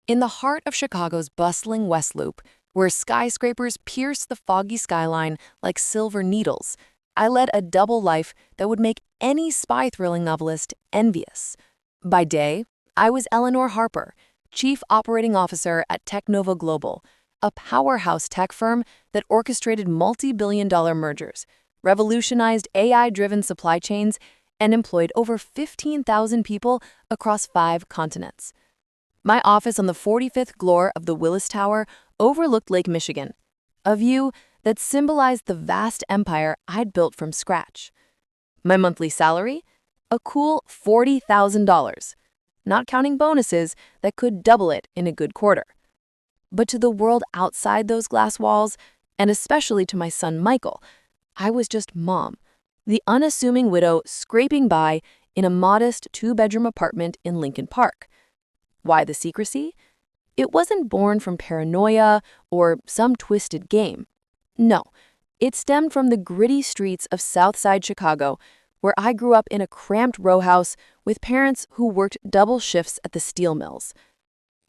In the heart of Chicago's bustling West Loop, where skyscrapers pierce the foggy skyline like silver needles, I led a double life that would make any spy-thrilling novelist envious. By day, I was Eleanor Harper, Chief Operating Officer at Technova Global, a powerhouse tech firm that orchestrated multi-billion-dollar mergers, revolutionized AI-driven supply chains, and employed over 15,000 people across 5 continents. My office on the 45th floor of the Willis Tower overlooked Lake Michigan, a view that symbolized the vast empire I'd built from scratch. My monthly salary? A cool $40,000, not counting bonuses that could double it in a good quarter. But to the world outside those glass walls, and especially to my son Michael, I was just Mom, the unassuming widow scraping by in a modest 2-bedroom apartment in Lincoln Park. Why the secrecy? It wasn't born from paranoia or some twisted game. No, it stemmed from the gritty streets of Southside Chicago, where I grew up in a cramped row house with parents who worked double shifts at the steel mills.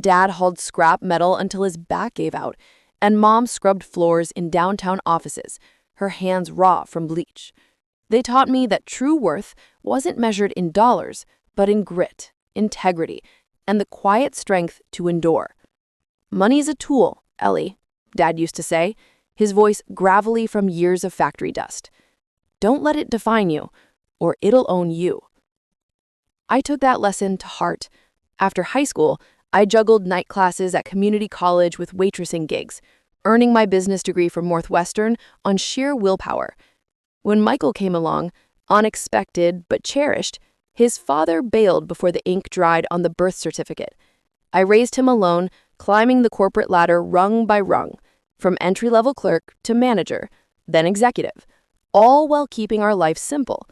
Dad hauled scrap metal until his back gave out, and Mom scrubbed floors in downtown offices, her hands raw from bleach. They taught me that true worth wasn't measured in dollars, but in grit, integrity, and the quiet strength to endure. "Money's a tool, Ellie," Dad used to say, his voice gravelly from years of factory dust. "Don't let it define you, or it'll own you." I took that lesson to heart. After high school, I juggled night classes at community college with waitressing gigs, earning my business degree from Northwestern on sheer willpower. When Michael came along, unexpected but cherished, his father bailed before the ink dried on the birth certificate. I raised him alone, climbing the corporate ladder rung by rung, from entry-level clerk to manager, then executive, all while keeping our life simple.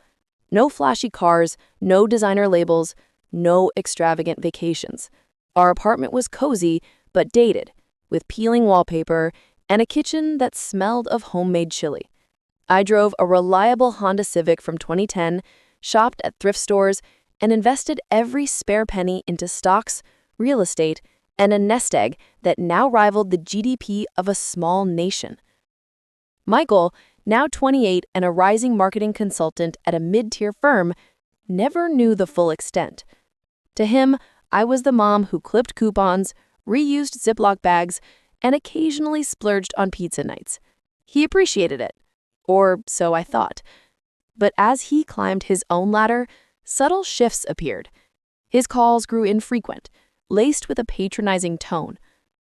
No flashy cars, no designer labels, no extravagant vacations. Our apartment was cozy but dated, with peeling wallpaper and a kitchen that smelled of homemade chili. I drove a reliable Honda Civic from 2010, shopped at thrift stores, and invested every spare penny into stocks, real estate, and a nest egg that now rivaled the GDP of a small nation. Michael, now 28 and a rising marketing consultant at a mid-tier firm, never knew the full extent. To him, I was the mom who clipped coupons, reused Ziploc bags, and occasionally splurged on pizza nights. He appreciated it, or so I thought. But as he climbed his own ladder, subtle shifts appeared. His calls grew infrequent, laced with a patronizing tone.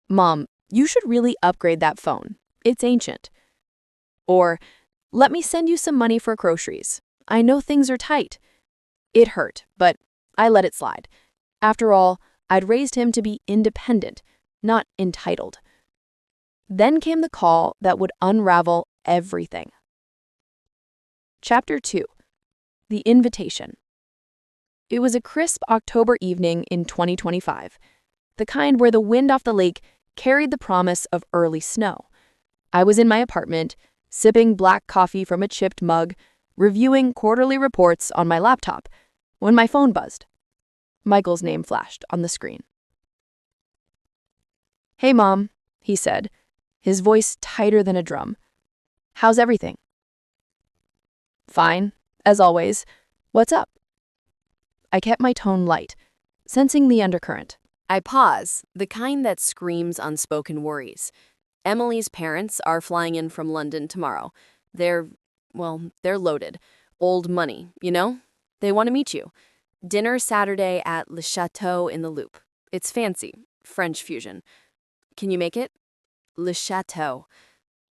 "Mom, you should really upgrade that phone. It's ancient." Or, "Let me send you some money for groceries. I know things are tight." It hurt, but I let it slide. After all, I'd raised him to be independent, not entitled. Then came the call that would unravel everything. Chapter 2. The Invitation. It was a crisp October evening in 2025, the kind where the wind off the lake carried the promise of early snow. I was in my apartment, sipping black coffee from a chipped mug, reviewing quarterly reports on my laptop, when my phone buzzed. Michael's name flashed on the screen. "Hey, Mom," he said, his voice tighter than a drum. "How's everything?" "Fine, as always. What's up?" I kept my tone light, sensing the undercurrent. I pause, the kind that screams unspoken worries. Emily's parents are flying in from London tomorrow. They're loaded. Old money, you know? They want to meet you. Dinner Saturday at Le Chateau in the Loop. It's fancy, French fusion. Can you make it? Le Chateau.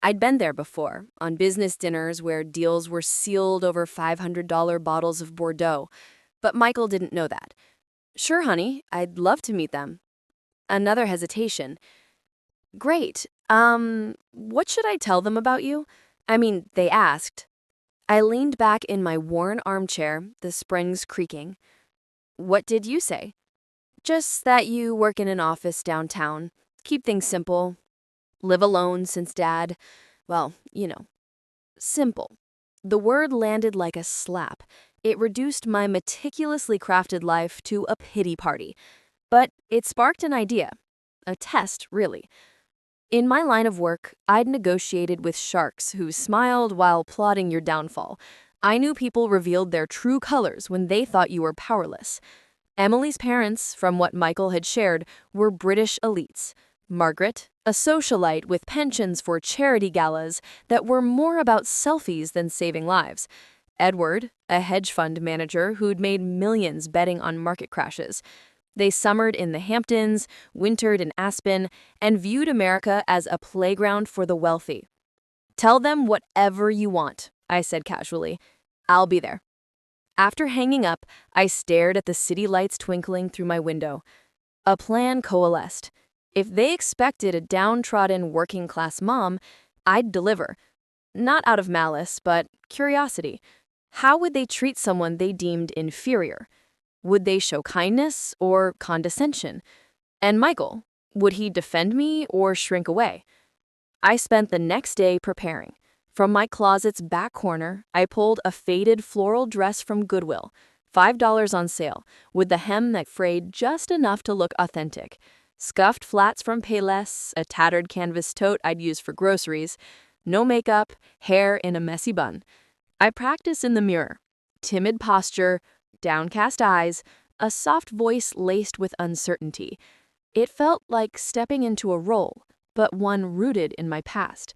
I'd been there before, on business dinners where deals were sealed over $500 bottles of Bordeaux. But Michael didn't know that. "Sure, honey, I'd love to meet them." Another hesitation. "Great. What should I tell them about you?" They asked. I leaned back in my worn armchair, the springs creaking. "What did you say?" "Just that you work in an office downtown. Keep things simple. Live alone since Dad, simple." The word landed like a slap. It reduced my meticulously crafted life to a pity party. But it sparked an idea. A test, really. In my line of work, I'd negotiated with sharks who smiled while plotting your downfall. I knew people revealed their true colors when they thought you were powerless. Emily's parents, from what Michael had shared, were British elites. Margaret, a socialite with pensions for charity galas that were more about selfies than saving lives. Edward, a hedge fund manager who'd made millions betting on market crashes. They summered in the Hamptons, wintered in Aspen, and viewed America as a playground for the wealthy. "Tell them whatever you want," I said casually. "I'll be there." After hanging up, I stared at the city lights twinkling through my window. A plan coalesced. If they expected a downtrodden working-class mom, I'd deliver. Not out of malice, but curiosity. How would they treat someone they deemed inferior? Would they show kindness or condescension? And Michael, would he defend me or shrink away? I spent the next day preparing. From my closet's back corner, I pulled a faded floral dress from Goodwill, $5 on sale, with the hem that frayed just enough to look authentic. Scuffed flats from Payless, a tattered canvas tote I'd use for groceries. No makeup, hair in a messy bun. I practice in the mirror. Timid posture, downcast eyes, a soft voice laced with uncertainty. It felt like stepping into a role, but one rooted in my past.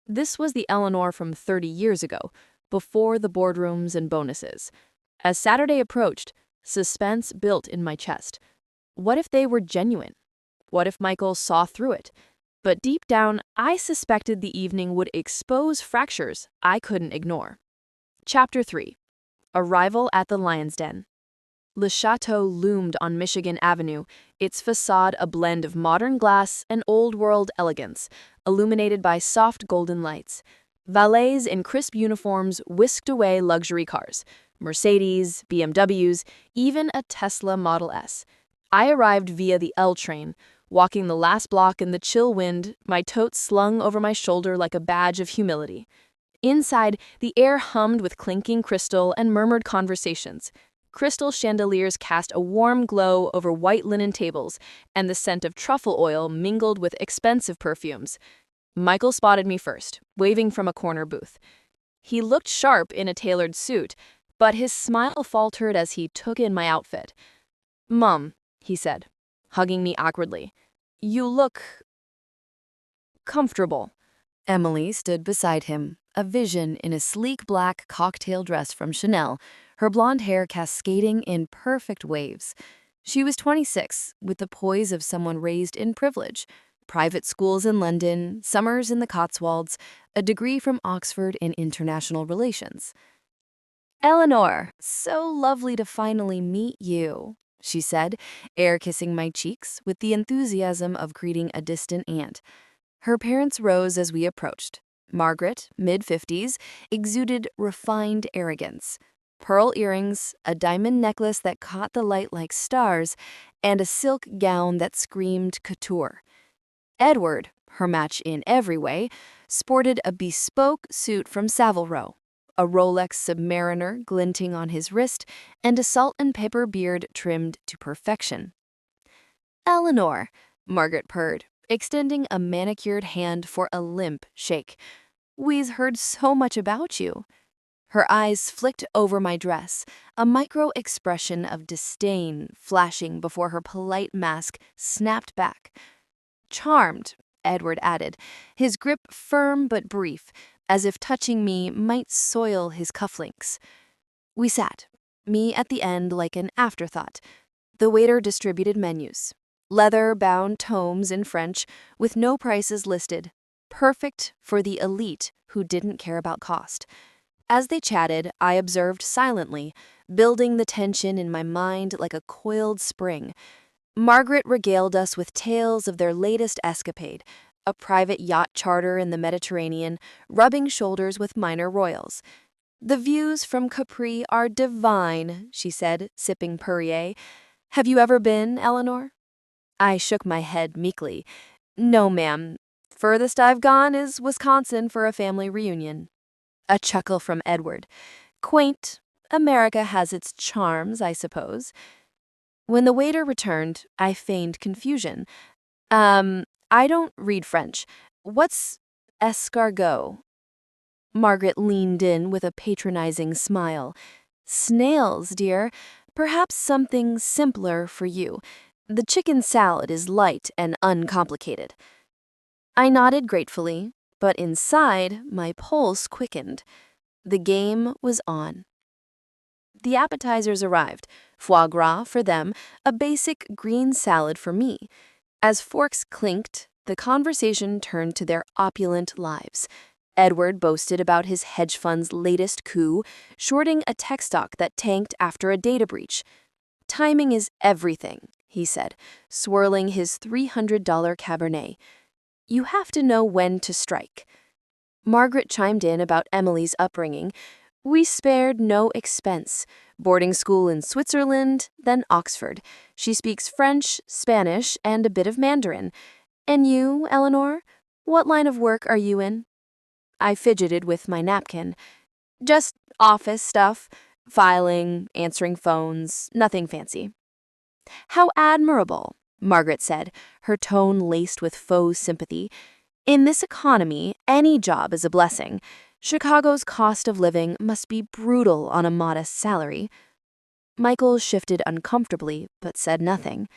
This was the Eleanor from 30 years ago, before the boardrooms and bonuses. As Saturday approached, suspense built in my chest. What if they were genuine? What if Michael saw through it? But deep down, I suspected the evening would expose fractures I couldn't ignore. Chapter 3. Arrival at the Lion's Den. Le Chateau loomed on Michigan Avenue, its facade a blend of modern glass and old-world elegance, illuminated by soft golden lights. Valets in crisp uniforms whisked away luxury cars, Mercedes, BMWs, even a Tesla Model S. I arrived via the L train, walking the last block in the chill wind, my tote slung over my shoulder like a badge of humility. Inside, the air hummed with clinking crystal and murmured conversations. Crystal chandeliers cast a warm glow over white linen tables, and the scent of truffle oil mingled with expensive perfumes. Michael spotted me first, waving from a corner booth. He looked sharp in a tailored suit, but his smile faltered as he took in my outfit. "Mom," he said, hugging me awkwardly, "you look comfortable." Emily stood beside him, a vision in a sleek black cocktail dress from Chanel, her blonde hair cascading in perfect waves. She was 26, with the poise of someone raised in privilege. Private schools in London, summers in the Cotswolds, a degree from Oxford in international relations. "Eleanor, so lovely to finally meet you," she said, air kissing my cheeks with the enthusiasm of greeting a distant aunt. Her parents rose as we approached. Margaret, mid-50s, exuded refined arrogance. Pearl earrings, a diamond necklace that caught the light like stars, and a silk gown that screamed couture. Edward, her match in every way, sported a bespoke suit from Savile Row, a Rolex Submariner glinting on his wrist, and a salt and pepper beard trimmed to perfection. "Eleanor," Margaret purred, extending a manicured hand for a limp shake. "We've heard so much about you." Her eyes flicked over my dress, a micro-expression of disdain flashing before her polite mask snapped back. "Charmed," Edward added, his grip firm but brief, as if touching me might soil his cufflinks. We sat, me at the end like an afterthought. The waiter distributed menus. Leather-bound tomes in French, with no prices listed. Perfect for the elite who didn't care about cost. As they chatted, I observed silently, building the tension in my mind like a coiled spring. Margaret regaled us with tales of their latest escapade, a private yacht charter in the Mediterranean, rubbing shoulders with minor royals. "The views from Capri are divine," she said, sipping Perrier. "Have you ever been, Eleanor?" I shook my head meekly. "No, ma'am. Furthest I've gone is Wisconsin for a family reunion." A chuckle from Edward. "Quaint. America has its charms, I suppose." When the waiter returned, I feigned confusion. I don't read French. What's escargot? Margaret leaned in with a patronizing smile. Snails, dear. Perhaps something simpler for you. The chicken salad is light and uncomplicated. I nodded gratefully, but inside, my pulse quickened. The game was on. The appetizers arrived, foie gras for them, a basic green salad for me. As forks clinked, the conversation turned to their opulent lives. Edward boasted about his hedge fund's latest coup, shorting a tech stock that tanked after a data breach. Timing is everything, he said, swirling his $300 Cabernet. You have to know when to strike. Margaret chimed in about Emily's upbringing. We spared no expense. Boarding school in Switzerland, then Oxford. She speaks French, Spanish, and a bit of Mandarin. And you, Eleanor? What line of work are you in? I fidgeted with my napkin. Just office stuff. Filing, answering phones, nothing fancy. How admirable, Margaret said, her tone laced with faux sympathy. In this economy, any job is a blessing. Chicago's cost of living must be brutal on a modest salary. Michael shifted uncomfortably, but said nothing.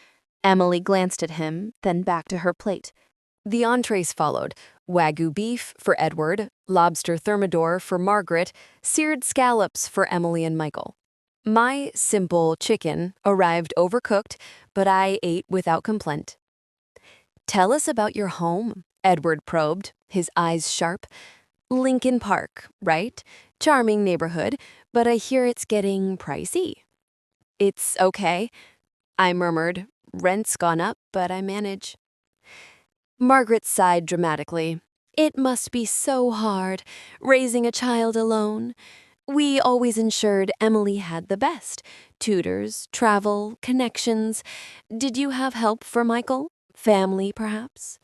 Emily glanced at him, then back to her plate. The entrees followed. Wagyu beef for Edward, lobster thermidor for Margaret, seared scallops for Emily and Michael. My simple chicken arrived overcooked, but I ate without complaint. Tell us about your home, Edward probed, his eyes sharp. Lincoln Park, right? Charming neighborhood, but I hear it's getting pricey. It's okay, I murmured. Rent's gone up, but I manage. Margaret sighed dramatically. It must be so hard, raising a child alone. We always ensured Emily had the best. Tutors, travel, connections. Did you have help for Michael? Family, perhaps?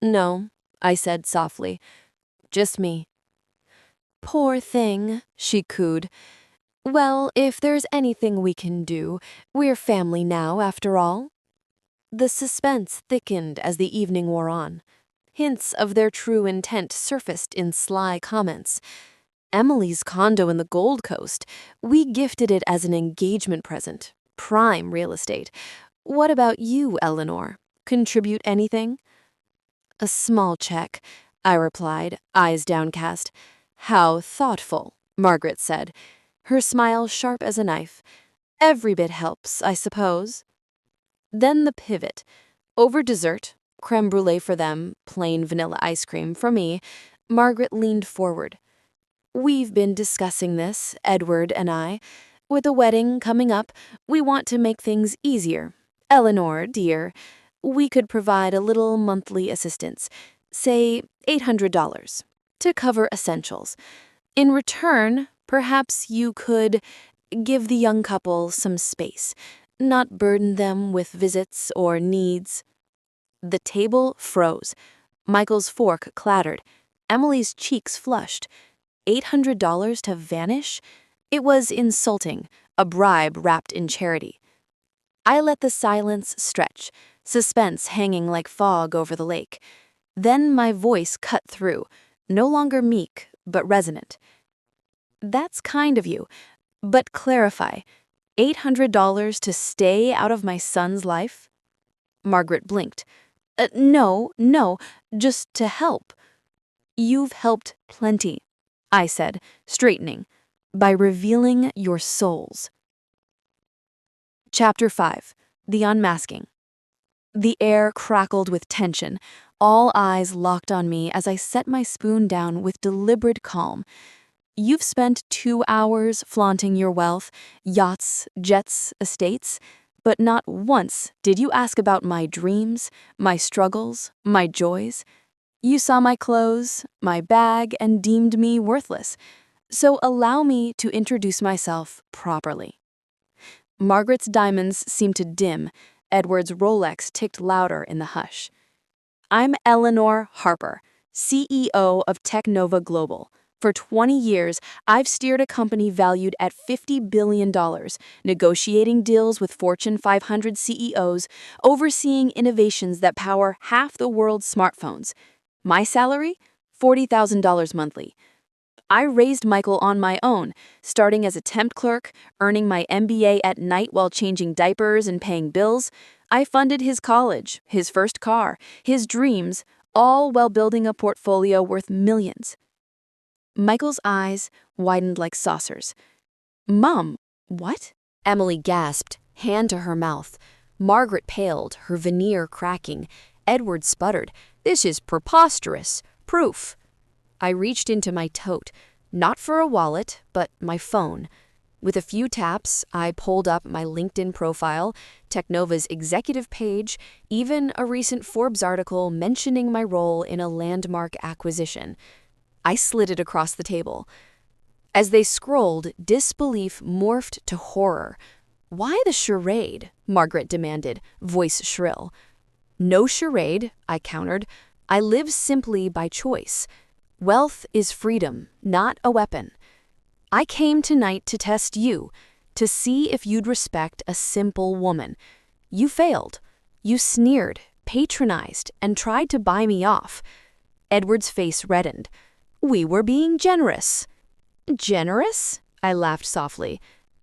No, I said softly. Just me. Poor thing, she cooed. Well, if there's anything we can do, we're family now, after all. The suspense thickened as the evening wore on. Hints of their true intent surfaced in sly comments. Emily's condo in the Gold Coast. We gifted it as an engagement present. Prime real estate. What about you, Eleanor? Contribute anything? A small check, I replied, eyes downcast. How thoughtful, Margaret said, her smile sharp as a knife. Every bit helps, I suppose. Then the pivot. Over dessert, creme brulee for them, plain vanilla ice cream for me, Margaret leaned forward. We've been discussing this, Edward and I. With the wedding coming up, we want to make things easier. Eleanor, dear, we could provide a little monthly assistance, say $800, to cover essentials. In return, perhaps you could give the young couple some space, not burden them with visits or needs. The table froze. Michael's fork clattered. Emily's cheeks flushed. $800 to vanish? It was insulting, a bribe wrapped in charity. I let the silence stretch, suspense hanging like fog over the lake. Then my voice cut through, no longer meek, but resonant. That's kind of you, but clarify, $800 to stay out of my son's life? Margaret blinked. No, just to help. You've helped plenty, I said, straightening, by revealing your souls. Chapter 5. The Unmasking. The air crackled with tension, all eyes locked on me as I set my spoon down with deliberate calm. You've spent 2 hours flaunting your wealth, yachts, jets, estates, but not once did you ask about my dreams, my struggles, my joys. You saw my clothes, my bag, and deemed me worthless. So allow me to introduce myself properly. Margaret's diamonds seemed to dim. Edward's Rolex ticked louder in the hush. I'm Eleanor Harper, CEO of Technova Global. For 20 years, I've steered a company valued at $50 billion, negotiating deals with Fortune 500 CEOs, overseeing innovations that power half the world's smartphones. My salary? $40,000 monthly. I raised Michael on my own, starting as a temp clerk, earning my MBA at night while changing diapers and paying bills. I funded his college, his first car, his dreams, all while building a portfolio worth millions. Michael's eyes widened like saucers. Mom, what? Emily gasped, hand to her mouth. Margaret paled, her veneer cracking. Edward sputtered, "This is preposterous. Proof." I reached into my tote, not for a wallet, but my phone. With a few taps, I pulled up my LinkedIn profile, Technova's executive page, even a recent Forbes article mentioning my role in a landmark acquisition. I slid it across the table. As they scrolled, disbelief morphed to horror. "Why the charade?" Margaret demanded, voice shrill. "No charade," I countered. "I live simply by choice. Wealth is freedom, not a weapon. I came tonight to test you, to see if you'd respect a simple woman. You failed. You sneered, patronized, and tried to buy me off." Edward's face reddened. "We were being generous." "Generous?" I laughed softly.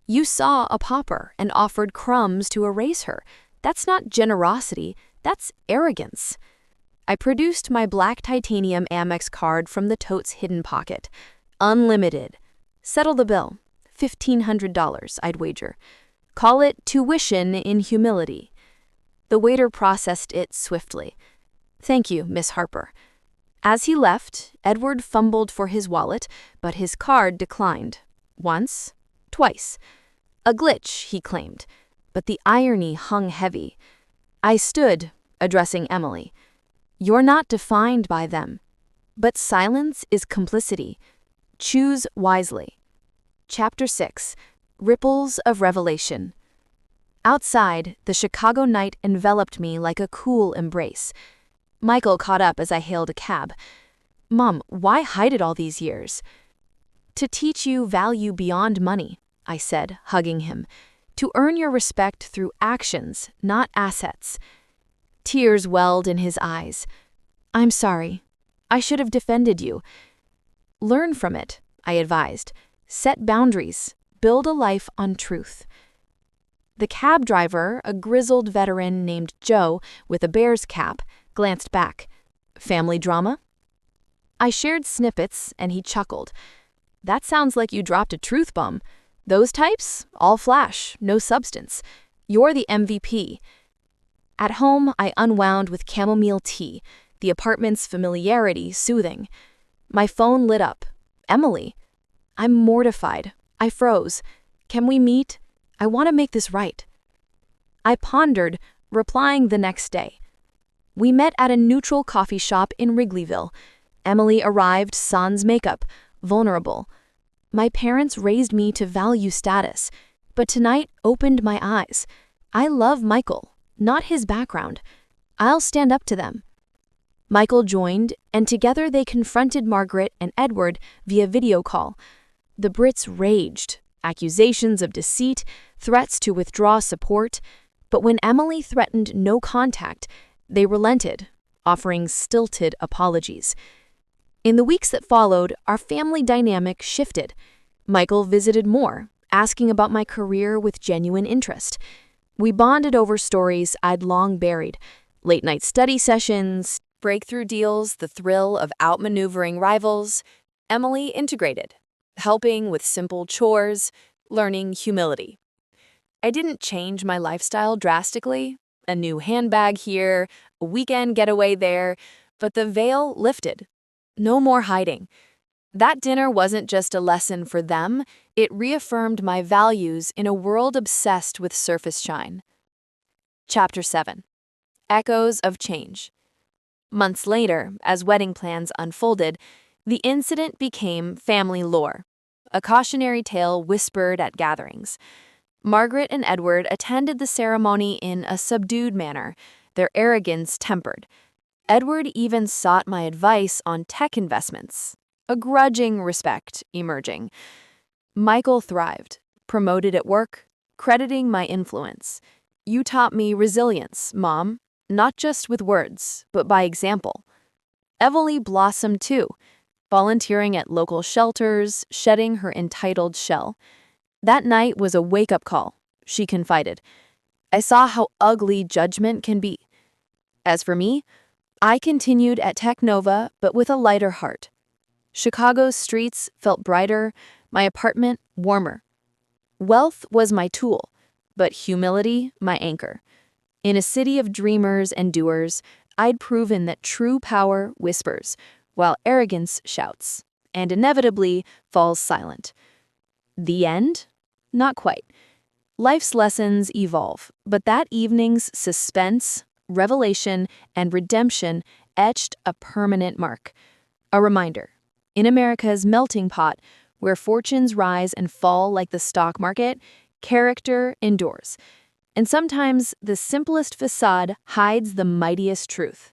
"You saw a pauper and offered crumbs to erase her. That's not generosity, that's arrogance." I produced my black titanium Amex card from the tote's hidden pocket. Unlimited. "Settle the bill. $1,500, I'd wager. Call it tuition in humility." The waiter processed it swiftly. "Thank you, Miss Harper." As he left, Edward fumbled for his wallet, but his card declined. Once, twice. A glitch, he claimed, but the irony hung heavy. I stood, addressing Emily. "You're not defined by them. But silence is complicity. Choose wisely." Chapter 6. Ripples of Revelation. Outside, the Chicago night enveloped me like a cool embrace. Michael caught up as I hailed a cab. "Mom, why hide it all these years?" "To teach you value beyond money," I said, hugging him. "To earn your respect through actions, not assets." Tears welled in his eyes. "I'm sorry. I should have defended you." "Learn from it," I advised. "Set boundaries. Build a life on truth." The cab driver, a grizzled veteran named Joe with a Bears cap, glanced back. "Family drama?" I shared snippets, and he chuckled. "That sounds like you dropped a truth bomb. Those types? All flash, no substance. You're the MVP." At home, I unwound with chamomile tea, the apartment's familiarity soothing. My phone lit up. "Emily." I'm mortified. I froze. "Can we meet? I want to make this right." I pondered, replying the next day. We met at a neutral coffee shop in Wrigleyville. Emily arrived sans makeup, vulnerable. My parents raised me to value status, but tonight opened my eyes. I love Michael, not his background. I'll stand up to them. Michael joined, and together they confronted Margaret and Edward via video call. The Brits raged, accusations of deceit, threats to withdraw support, but when Emily threatened no contact, they relented, offering stilted apologies. In the weeks that followed, our family dynamic shifted. Michael visited more, asking about my career with genuine interest. We bonded over stories I'd long buried, late-night study sessions, breakthrough deals, the thrill of outmaneuvering rivals. Emily integrated, helping with simple chores, learning humility. I didn't change my lifestyle drastically, a new handbag here, a weekend getaway there, but the veil lifted. No more hiding. That dinner wasn't just a lesson for them, it reaffirmed my values in a world obsessed with surface shine. Chapter 7. Echoes of Change. Months later, as wedding plans unfolded, the incident became family lore, a cautionary tale whispered at gatherings. Margaret and Edward attended the ceremony in a subdued manner, their arrogance tempered. Edward even sought my advice on tech investments. a grudging respect emerging. Michael thrived, promoted at work, crediting my influence. You taught me resilience, Mom, not just with words, but by example. Evalie blossomed too, volunteering at local shelters, shedding her entitled shell. That night was a wake-up call, she confided. I saw how ugly judgment can be. As for me, I continued at Tech Nova, but with a lighter heart. Chicago's streets felt brighter, my apartment warmer. Wealth was my tool, but humility my anchor. In a city of dreamers and doers, I'd proven that true power whispers, while arrogance shouts, and inevitably falls silent. The end? Not quite. Life's lessons evolve, but that evening's suspense, revelation, and redemption etched a permanent mark. A reminder, in America's melting pot, where fortunes rise and fall like the stock market, character endures. And sometimes the simplest facade hides the mightiest truth.